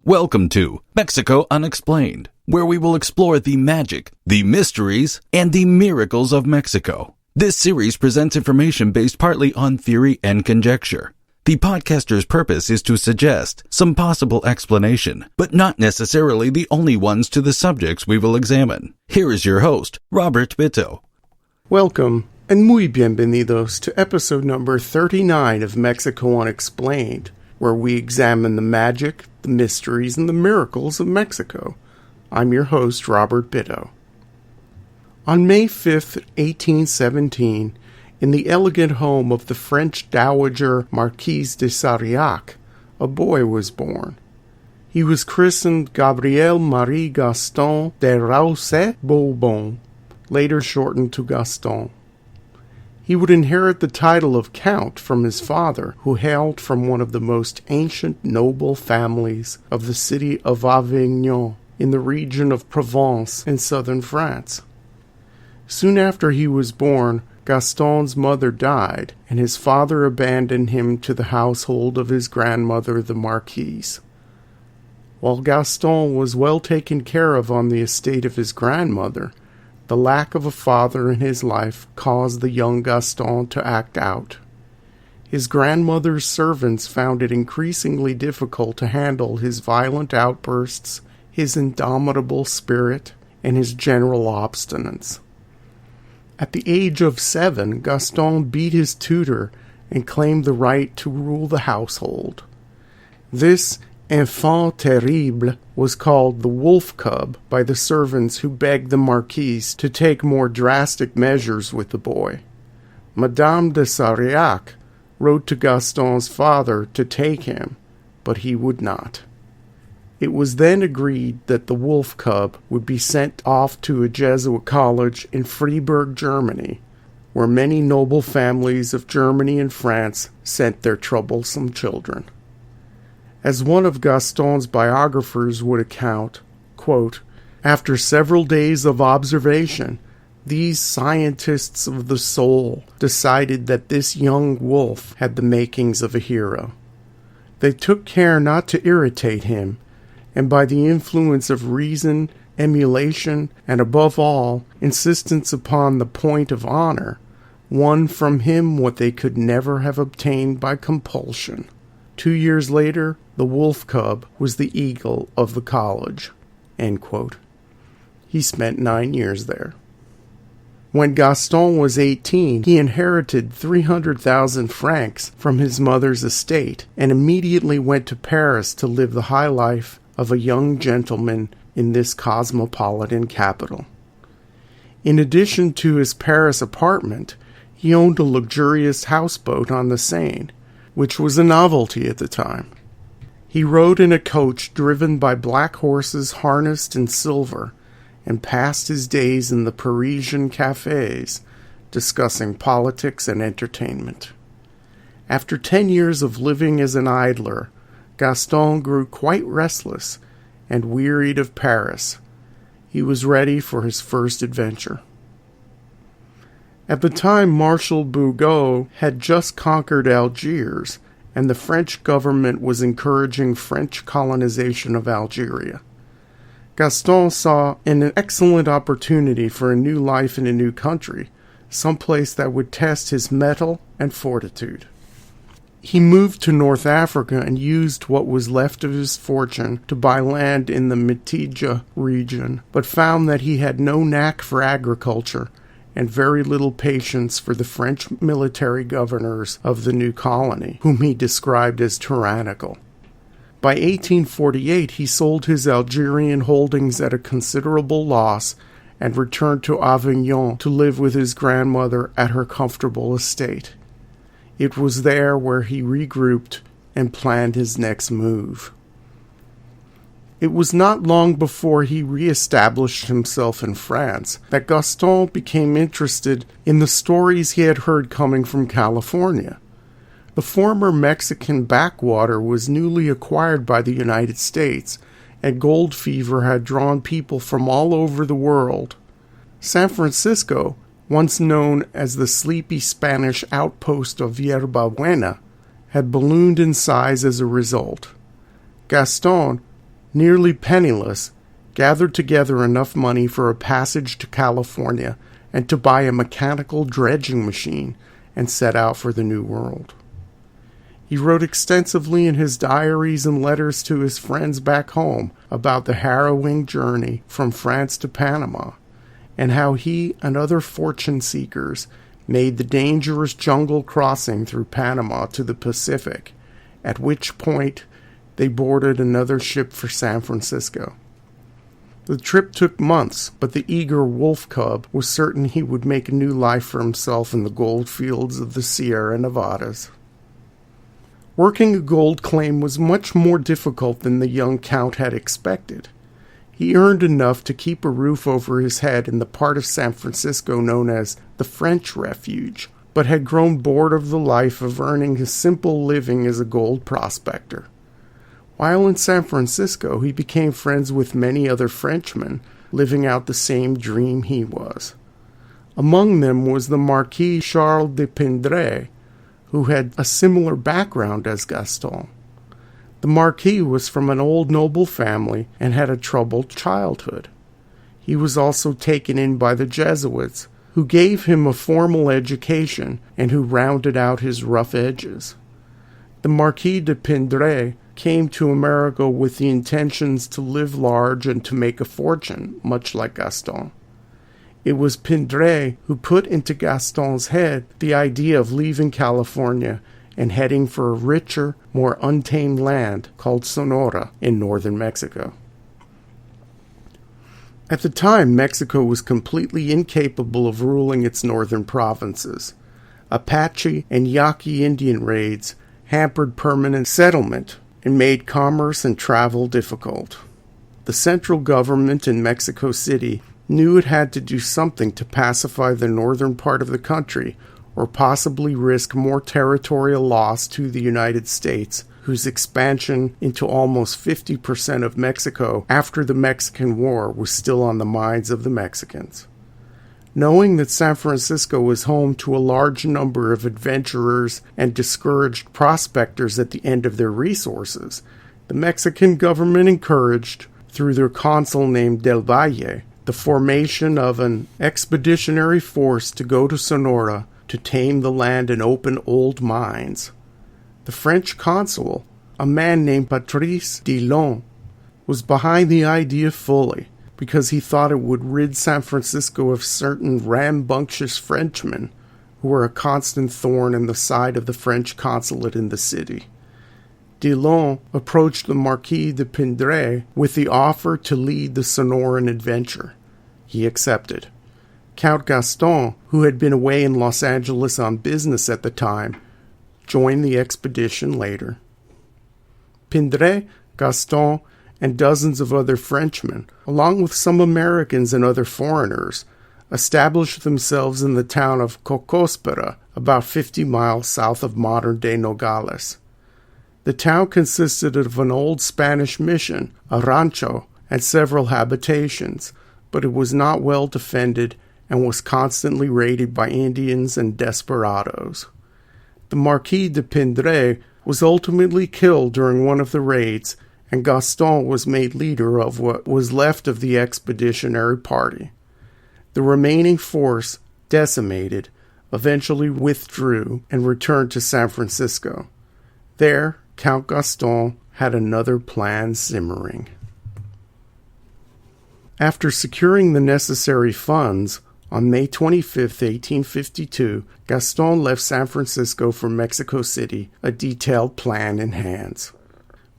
Welcome to Mexico Unexplained, where we will explore the magic, the mysteries, and the miracles of Mexico. This series presents information based partly on theory and conjecture. The podcaster's purpose is to suggest some possible explanation, but not necessarily the only ones to the subjects we will examine. Here is your host, Robert Bitto. Welcome, and muy bienvenidos to episode number 39 of Mexico Unexplained, where we examine the magic, the mysteries, and the miracles of Mexico. I'm your host, Robert Bitto. On May 5th, 1817, in the elegant home of the French Dowager Marquise de Sarillac, a boy was born. He was christened Gabriel-Marie Gaston de Roussel-Bourbon, later shortened to Gaston. He would inherit the title of Count from his father, who hailed from one of the most ancient noble families of the city of Avignon in the region of Provence in southern France. Soon after he was born, Gaston's mother died, and his father abandoned him to the household of his grandmother, the Marquise. While Gaston was well taken care of on the estate of his grandmother, the lack of a father in his life caused the young Gaston to act out. His grandmother's servants found it increasingly difficult to handle his violent outbursts, his indomitable spirit, and his general obstinance. At the age of 7, Gaston beat his tutor and claimed the right to rule the household. This enfant terrible was called the wolf cub by the servants who begged the Marquise to take more drastic measures with the boy. Madame de Sarillac wrote to Gaston's father to take him, but he would not. It was then agreed that the wolf cub would be sent off to a Jesuit college in Freiburg, Germany, where many noble families of Germany and France sent their troublesome children. As one of Gaston's biographers would account, quote, "After several days of observation, these scientists of the soul decided that this young wolf had the makings of a hero. They took care not to irritate him, and by the influence of reason, emulation, and above all, insistence upon the point of honor, won from him what they could never have obtained by compulsion. 2 years later, the wolf cub was the eagle of the college." End quote. He spent 9 years there. When Gaston was 18, he inherited 300,000 francs from his mother's estate and immediately went to Paris to live the high life of a young gentleman in this cosmopolitan capital. In addition to his Paris apartment, he owned a luxurious houseboat on the Seine, which was a novelty at the time. He rode in a coach driven by black horses harnessed in silver, and passed his days in the Parisian cafes, discussing politics and entertainment. After 10 years of living as an idler, Gaston grew quite restless and wearied of Paris. He was ready for his first adventure. At the time, Marshal Bugeaud had just conquered Algiers, and the French government was encouraging French colonization of Algeria. Gaston saw an excellent opportunity for a new life in a new country, someplace that would test his mettle and fortitude. He moved to North Africa and used what was left of his fortune to buy land in the Mitidja region, but found that he had no knack for agriculture and very little patience for the French military governors of the new colony, whom he described as tyrannical. By 1848, he sold his Algerian holdings at a considerable loss and returned to Avignon to live with his grandmother at her comfortable estate. It was there where he regrouped and planned his next move. It was not long before he re-established himself in France that Gaston became interested in the stories he had heard coming from California. The former Mexican backwater was newly acquired by the United States, and gold fever had drawn people from all over the world. San Francisco, once known as the sleepy Spanish outpost of Yerba Buena, had ballooned in size as a result. Gaston, nearly penniless, gathered together enough money for a passage to California and to buy a mechanical dredging machine and set out for the New World. He wrote extensively in his diaries and letters to his friends back home about the harrowing journey from France to Panama, and how he and other fortune seekers made the dangerous jungle crossing through Panama to the Pacific, at which point they boarded another ship for San Francisco. The trip took months, but the eager wolf cub was certain he would make a new life for himself in the gold fields of the Sierra Nevadas. Working a gold claim was much more difficult than the young count had expected. He earned enough to keep a roof over his head in the part of San Francisco known as the French Refuge, but had grown bored of the life of earning a simple living as a gold prospector. While in San Francisco, he became friends with many other Frenchmen, living out the same dream he was. Among them was the Marquis Charles de Pindray, who had a similar background as Gaston. The Marquis was from an old noble family and had a troubled childhood. He was also taken in by the Jesuits, who gave him a formal education and who rounded out his rough edges. The Marquis de Pindray came to America with the intentions to live large and to make a fortune, much like Gaston. It was Pindray who put into Gaston's head the idea of leaving California and heading for a richer, more untamed land called Sonora in northern Mexico. At the time, Mexico was completely incapable of ruling its northern provinces. Apache and Yaqui Indian raids hampered permanent settlement and made commerce and travel difficult. The central government in Mexico City knew it had to do something to pacify the northern part of the country, or possibly risk more territorial loss to the United States, whose expansion into almost 50% of Mexico after the Mexican War was still on the minds of the Mexicans. Knowing that San Francisco was home to a large number of adventurers and discouraged prospectors at the end of their resources, the Mexican government encouraged, through their consul named Del Valle, the formation of an expeditionary force to go to Sonora to tame the land and open old mines. The French consul, a man named Patrice Dillon, was behind the idea fully, because he thought it would rid San Francisco of certain rambunctious Frenchmen who were a constant thorn in the side of the French consulate in the city. Dillon approached the Marquis de Pindray with the offer to lead the Sonoran adventure. He accepted. Count Gaston, who had been away in Los Angeles on business at the time, joined the expedition later. Pindray, Gaston, and dozens of other Frenchmen, along with some Americans and other foreigners, established themselves in the town of Cocospera, about 50 miles south of modern-day Nogales. The town consisted of an old Spanish mission, a rancho, and several habitations, but it was not well defended and was constantly raided by Indians and desperados. The Marquis de Pindray was ultimately killed during one of the raids, and Gaston was made leader of what was left of the expeditionary party. The remaining force, decimated, eventually withdrew and returned to San Francisco. There, Count Gaston had another plan simmering. After securing the necessary funds, on May 25, 1852, Gaston left San Francisco for Mexico City, a detailed plan in hand.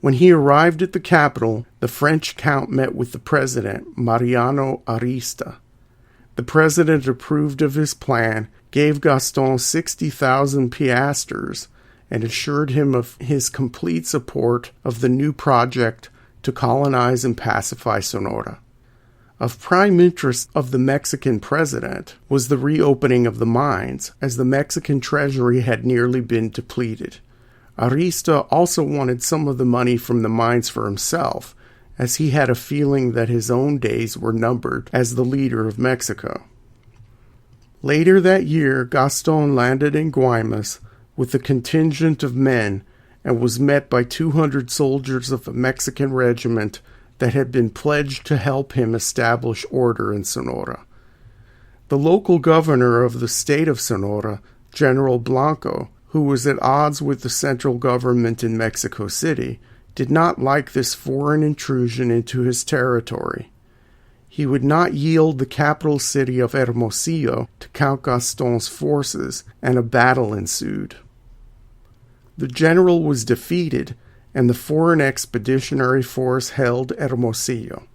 When he arrived at the capital, the French count met with the president, Mariano Arista. The president approved of his plan, gave Gaston 60,000 piastres, and assured him of his complete support of the new project to colonize and pacify Sonora. Of prime interest of the Mexican president was the reopening of the mines, as the Mexican treasury had nearly been depleted. Arista also wanted some of the money from the mines for himself, as he had a feeling that his own days were numbered as the leader of Mexico. Later that year, Gaston landed in Guaymas with a contingent of men and was met by 200 soldiers of a Mexican regiment that had been pledged to help him establish order in Sonora. The local governor of the state of Sonora, General Blanco, who was at odds with the central government in Mexico City, did not like this foreign intrusion into his territory. He would not yield the capital city of Hermosillo to Count Gaston's forces, and a battle ensued. The general was defeated, and the foreign expeditionary force held Hermosillo.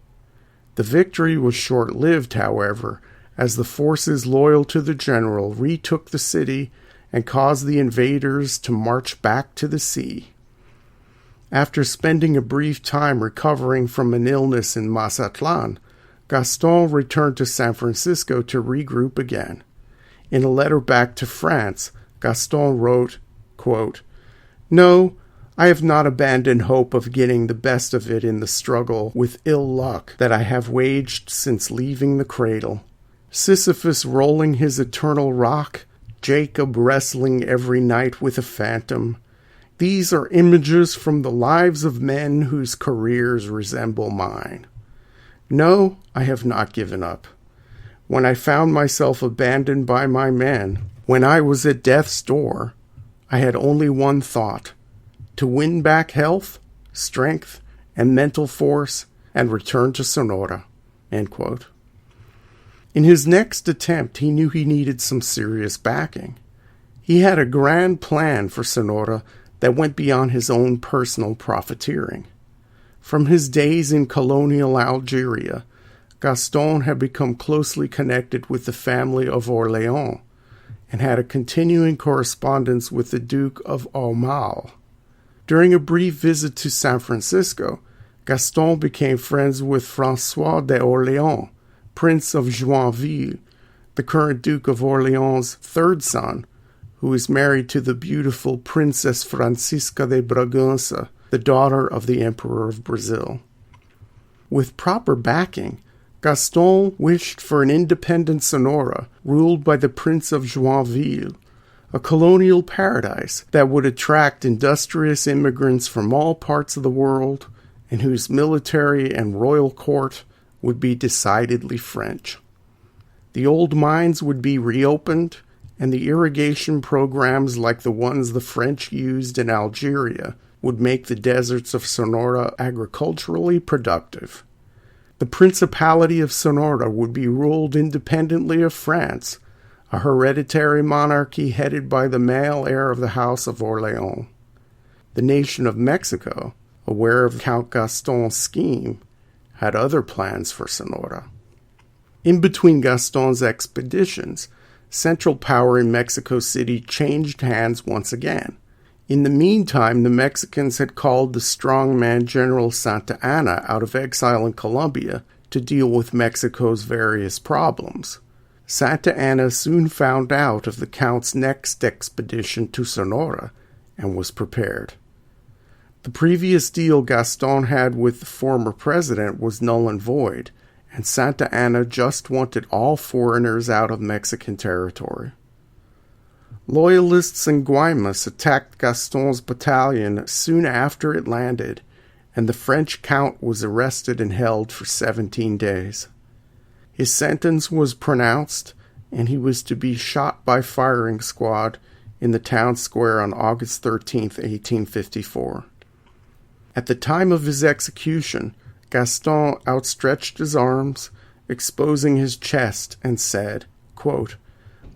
The victory was short-lived, however, as the forces loyal to the general retook the city and caused the invaders to march back to the sea. After spending a brief time recovering from an illness in Mazatlan, Gaston returned to San Francisco to regroup again. In a letter back to France, Gaston wrote, quote, "No, I have not abandoned hope of getting the best of it in the struggle with ill luck that I have waged since leaving the cradle. Sisyphus rolling his eternal rock, Jacob wrestling every night with a phantom. These are images from the lives of men whose careers resemble mine. No, I have not given up. When I found myself abandoned by my men, when I was at death's door, I had only one thought: to win back health, strength, and mental force, and return to Sonora." End quote. In his next attempt, he knew he needed some serious backing. He had a grand plan for Sonora that went beyond his own personal profiteering. From his days in colonial Algeria, Gaston had become closely connected with the family of Orléans and had a continuing correspondence with the Duke of Aumale. During a brief visit to San Francisco, Gaston became friends with François d'Orléans, Prince of Joinville, the current Duke of Orléans' third son, who is married to the beautiful Princess Francisca de Bragança, the daughter of the Emperor of Brazil. With proper backing, Gaston wished for an independent Sonora ruled by the Prince of Joinville, a colonial paradise that would attract industrious immigrants from all parts of the world and whose military and royal court would be decidedly French. The old mines would be reopened, and the irrigation programs like the ones the French used in Algeria would make the deserts of Sonora agriculturally productive. The Principality of Sonora would be ruled independently of France, a hereditary monarchy headed by the male heir of the House of Orléans. The nation of Mexico, aware of Count Gaston's scheme, had other plans for Sonora. In between Gaston's expeditions, central power in Mexico City changed hands once again. In the meantime, the Mexicans had called the strongman General Santa Anna out of exile in Colombia to deal with Mexico's various problems. Santa Anna soon found out of the Count's next expedition to Sonora and was prepared. The previous deal Gaston had with the former president was null and void, and Santa Anna just wanted all foreigners out of Mexican territory. Loyalists in Guaymas attacked Gaston's battalion soon after it landed, and the French count was arrested and held for 17 days. His sentence was pronounced, and he was to be shot by firing squad in the town square on August 13, 1854. At the time of his execution, Gaston outstretched his arms, exposing his chest, and said, quote,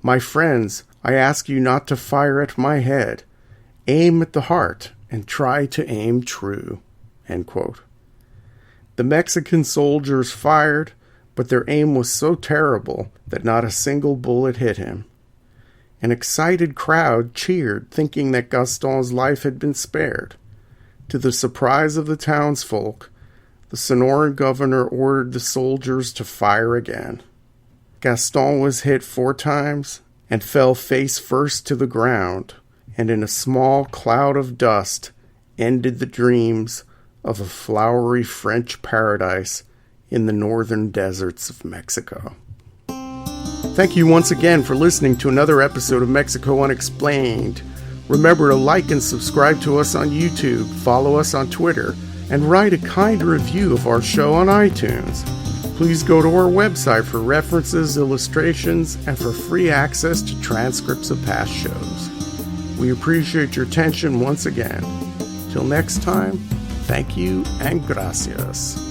"My friends, I ask you not to fire at my head. Aim at the heart, and try to aim true." End quote. The Mexican soldiers fired, but their aim was so terrible that not a single bullet hit him. An excited crowd cheered, thinking that Gaston's life had been spared. To the surprise of the townsfolk, the Sonoran governor ordered the soldiers to fire again. Gaston was hit 4 times and fell face first to the ground, and in a small cloud of dust ended the dreams of a flowery French paradise in the northern deserts of Mexico. Thank you once again for listening to another episode of Mexico Unexplained. Remember to like and subscribe to us on YouTube, follow us on Twitter, and write a kind review of our show on iTunes. Please go to our website for references, illustrations, and for free access to transcripts of past shows. We appreciate your attention once again. Till next time, thank you and gracias.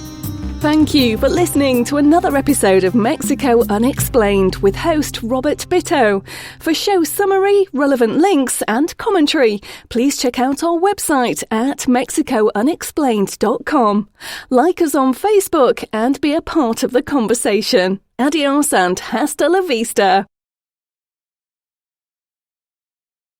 Thank you for listening to another episode of Mexico Unexplained with host Robert Bitto. For show summary, relevant links and commentary, please check out our website at mexicounexplained.com. Like us on Facebook and be a part of the conversation. Adios and hasta la vista.